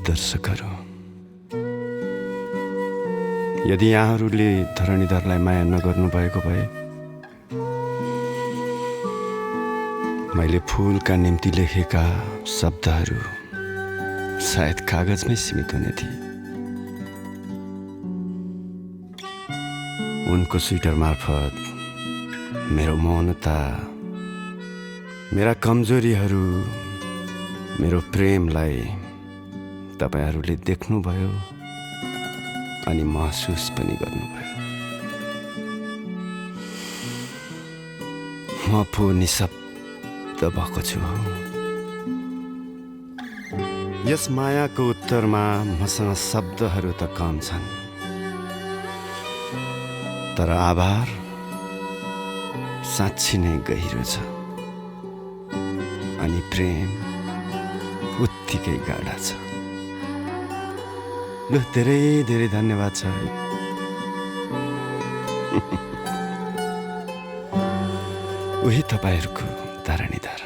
दर्शकहरू, यदि यहाँहरूले धरणीधरलाई माया नगर्नु भएको भए मैले फुलका निम्ति लेखेका शब्दहरू सायद कागजमै सीमित हुने थिए। उनको स्वेटर मार्फत मेरो मौनता, मेरा कमजोरीहरू, मेरो प्रेमलाई तपाईहरूले देख्नुभयो अनि महसुस पनि गर्नुभयो। म पो निशब्द भएको छु। यस मायाको उत्तरमा मसँग शब्दहरू त कम छन्, तर आभार साँच्ची नै गहिरो छ अनि प्रेम उत्तिकै गाढा छ। लु, धेरै धेरै धन्यवाद छ। उही तपाईहरूको धरणीधर।